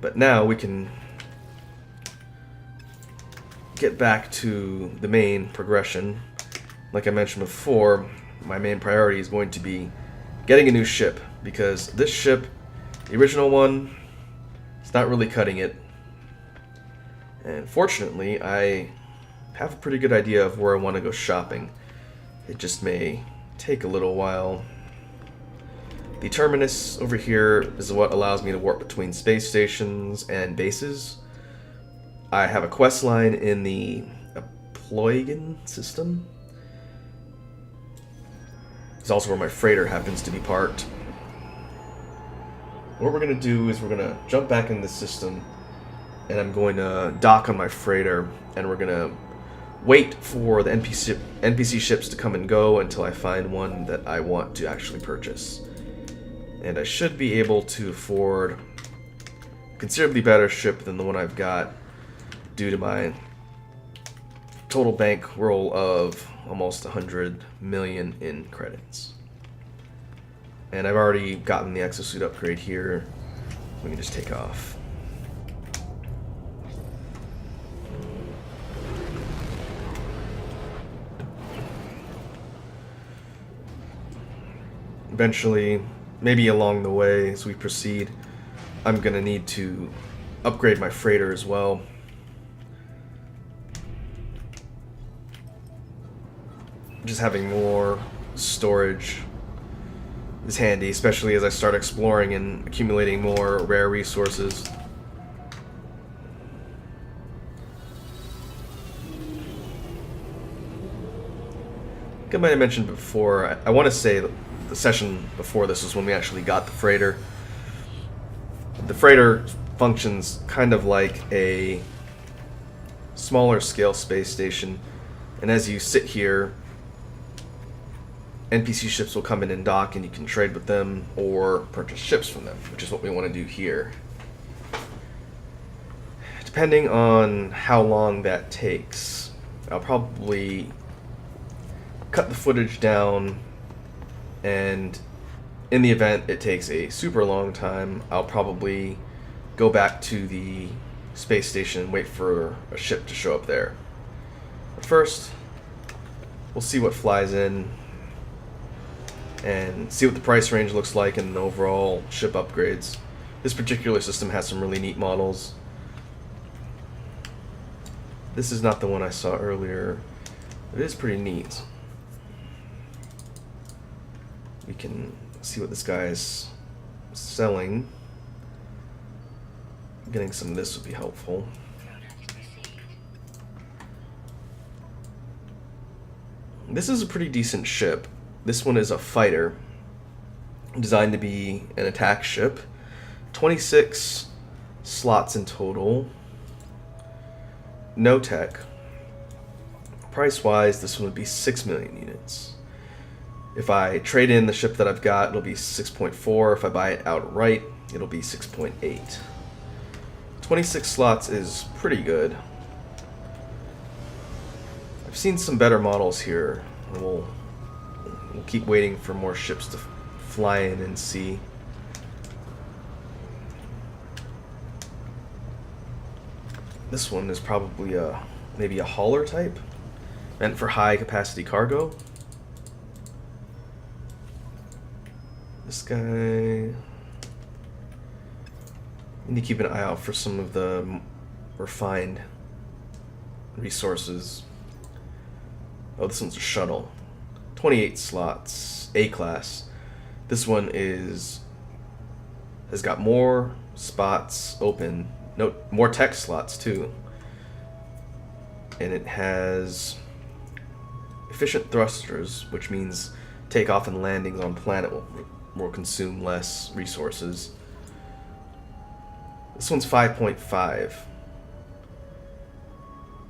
But now we can get back to the main progression. Like I mentioned before, my main priority is going to be getting a new ship, because this ship, the original one, it's not really cutting it. And fortunately, I have a pretty good idea of where I want to go shopping. It just may take a little while. The terminus over here is what allows me to warp between space stations and bases. I have a quest line in the Ploigan system. It's also where my freighter happens to be parked. What we're going to do is we're going to jump back in the system, and I'm going to dock on my freighter, and we're going to wait for the NPC ships to come and go until I find one that I want to actually purchase. And I should be able to afford a considerably better ship than the one I've got due to my total bankroll of almost 100 million in credits. And I've already gotten the exosuit upgrade here. We can just take off. Eventually, maybe along the way as we proceed, I'm gonna need to upgrade my freighter as well. Just having more storage is handy, especially as I start exploring and accumulating more rare resources. I think I might have mentioned before, I want to say the session before this was when we actually got the freighter. The freighter functions kind of like a smaller scale space station, and as you sit here, NPC ships will come in and dock, and you can trade with them or purchase ships from them, which is what we want to do here. Depending on how long that takes, I'll probably cut the footage down, and in the event it takes a super long time, I'll probably go back to the space station and wait for a ship to show up there. But first, we'll see what flies in and see what the price range looks like and overall ship upgrades. This particular system has some really neat models. This is not the one I saw earlier. It is pretty neat. We can see what this guy is selling. Getting some of this would be helpful. This is a pretty decent ship. This one is a fighter, designed to be an attack ship. 26 slots in total. No tech. Price-wise, this one would be 6 million units. If I trade in the ship that I've got, it'll be 6.4. If I buy it outright, it'll be 6.8. 26 slots is pretty good. I've seen some better models here. We'll keep waiting for more ships to fly in and see. This one is probably maybe a hauler type, meant for high capacity cargo. This guy, need to keep an eye out for some of the refined resources. Oh, this one's a shuttle. 28 slots, A-class. This one has got more spots open, no, more tech slots too. And it has efficient thrusters, which means takeoff and landings on planet will consume less resources. This one's 5.5.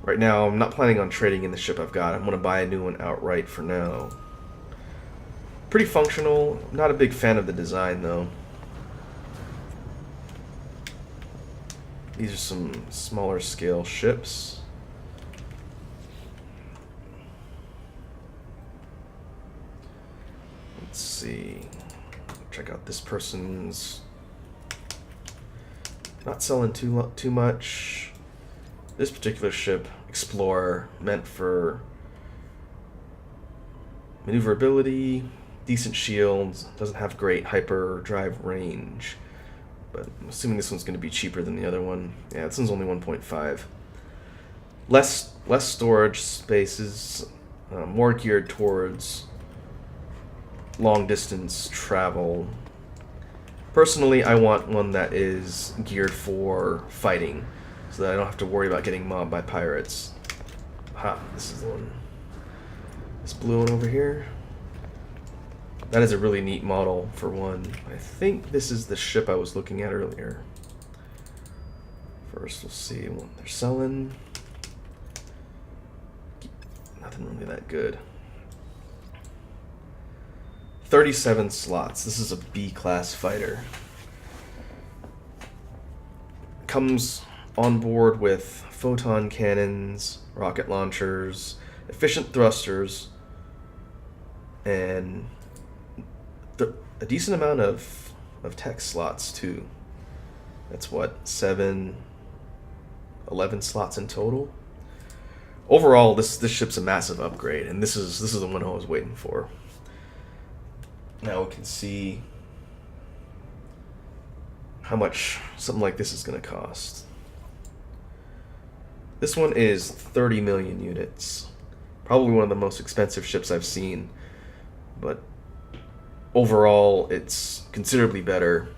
Right now, I'm not planning on trading in the ship I've got. I'm going to buy a new one outright for now. Pretty functional. Not a big fan of the design, though. These are some smaller scale ships. Let's see. Check out this person's Not selling too much. This particular ship, Explorer, meant for maneuverability, decent shields, doesn't have great hyperdrive range. But I'm assuming this one's going to be cheaper than the other one. Yeah, this one's only 1.5. Less storage spaces, more geared towards long distance travel. Personally, I want one that is geared for fighting, so that I don't have to worry about getting mobbed by pirates. Ha, this is the one. This blue one over here. That is a really neat model for one. I think this is the ship I was looking at earlier. First, we'll see what they're selling. Nothing really that good. 37 slots. This is a B-class fighter. Comes on board with photon cannons, rocket launchers, efficient thrusters, and a decent amount of tech slots too. That's what, 11 slots in total. Overall, this ship's a massive upgrade, and this is the one I was waiting for. Now we can see how much something like this is going to cost. This one is 30 million units. Probably one of the most expensive ships I've seen, but overall it's considerably better.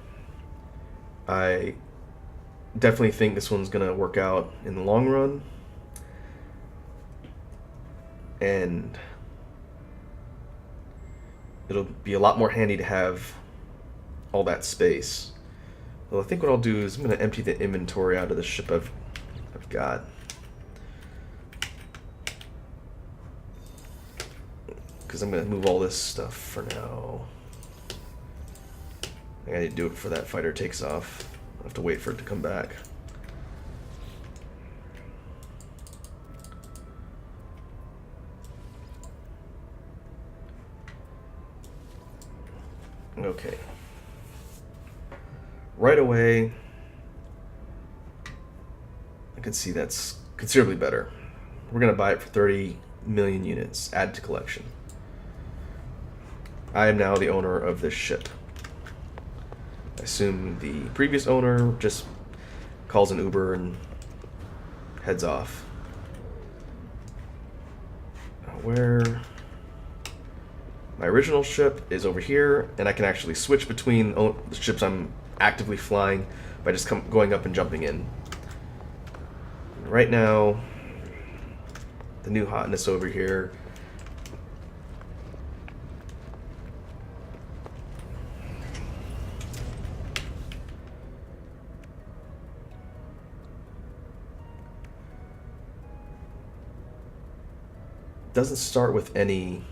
I definitely think this one's going to work out in the long run. And it'll be a lot more handy to have all that space. Well, I think what I'll do is I'm going to empty the inventory out of the ship I've got. Because I'm going to move all this stuff for now. I gotta do it before that fighter takes off. I'll have to wait for it to come back. Okay. Right away, I can see that's considerably better. We're going to buy it for 30 million units. Add to collection. I am now the owner of this ship. I assume the previous owner just calls an Uber and heads off. Where... My original ship is over here, and I can actually switch between the ships I'm actively flying by just going up and jumping in. Right now, the new Hotness over here. Doesn't start with any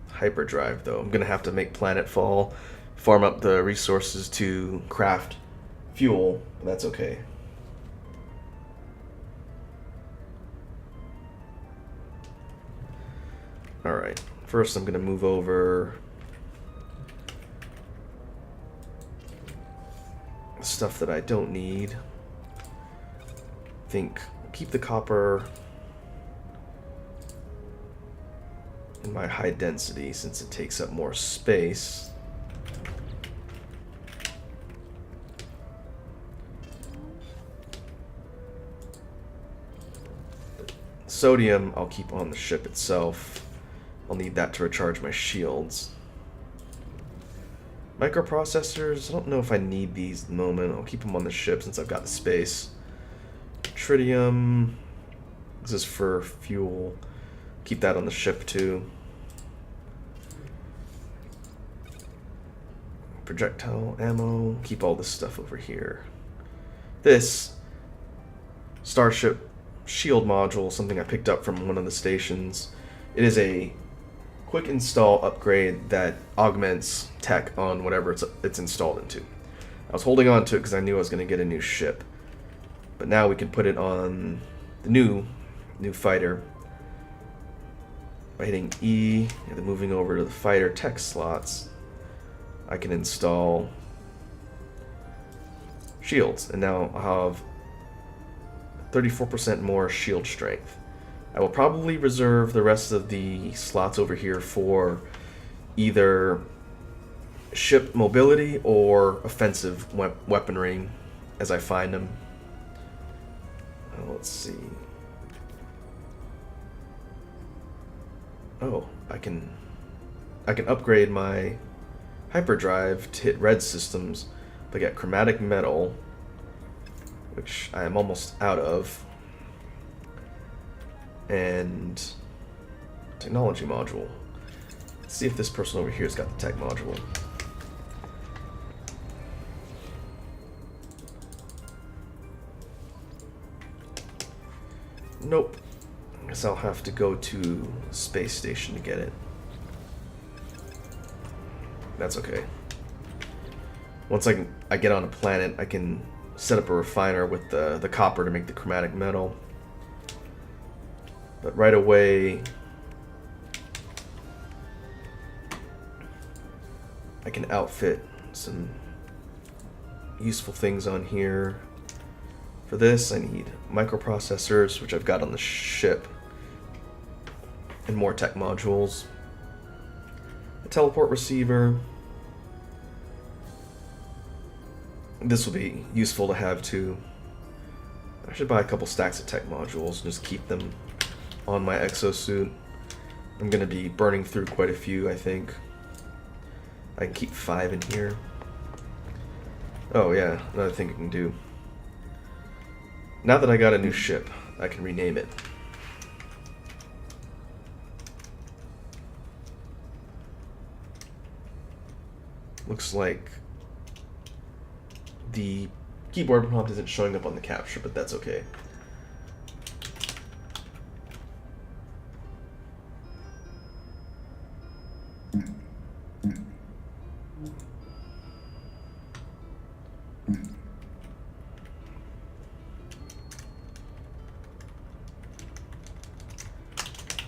hyperdrive though. I'm gonna have to make planetfall, farm up the resources to craft fuel, but that's okay. Alright, first I'm gonna move over stuff that I don't need. I think keep the copper in my high density since it takes up more space. Sodium I'll keep on the ship itself. I'll need that to recharge my shields. Microprocessors, I don't know if I need these at the moment. I'll keep them on the ship since I've got the space. Tritium, this is for fuel. Keep that on the ship too. Projectile ammo, keep all this stuff over here. This Starship shield module, something I picked up from one of the stations. It is a quick install upgrade that augments tech on whatever it's installed into. I was holding on to it because I knew I was going to get a new ship, but now we can put it on the new fighter by hitting E and then moving over to the fighter tech slots. I can install shields, and now I'll have 34% more shield strength. I will probably reserve the rest of the slots over here for either ship mobility or offensive weaponry as I find them. Let's see. Oh, I can upgrade my hyperdrive to hit red systems, but get chromatic metal, which I am almost out of, and technology module. Let's see if this person over here's got the tech module. Nope. I guess I'll have to go to space station to get it. That's okay. Once I get on a planet, I can set up a refiner with the copper to make the chromatic metal. But right away, I can outfit some useful things on here. For this, I need microprocessors, which I've got on the ship, and more tech modules. A teleport receiver. This will be useful to have too. I should buy a couple stacks of tech modules and just keep them on my exosuit. I'm going to be burning through quite a few, I think. I can keep 5 in here. Oh yeah, another thing I can do. Now that I got a new ship, I can rename it. Looks like the keyboard prompt isn't showing up on the capture, but that's okay.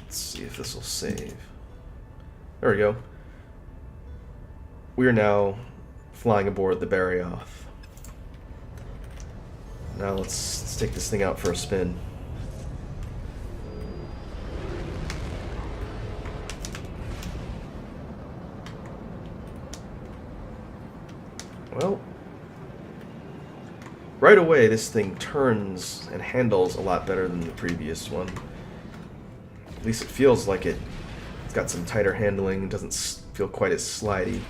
Let's see if this will save. There we go. We are now flying aboard the Barrioth. Now let's take this thing out for a spin. Well, right away this thing turns and handles a lot better than the previous one. At least it feels like it's got some tighter handling and doesn't feel quite as slidey.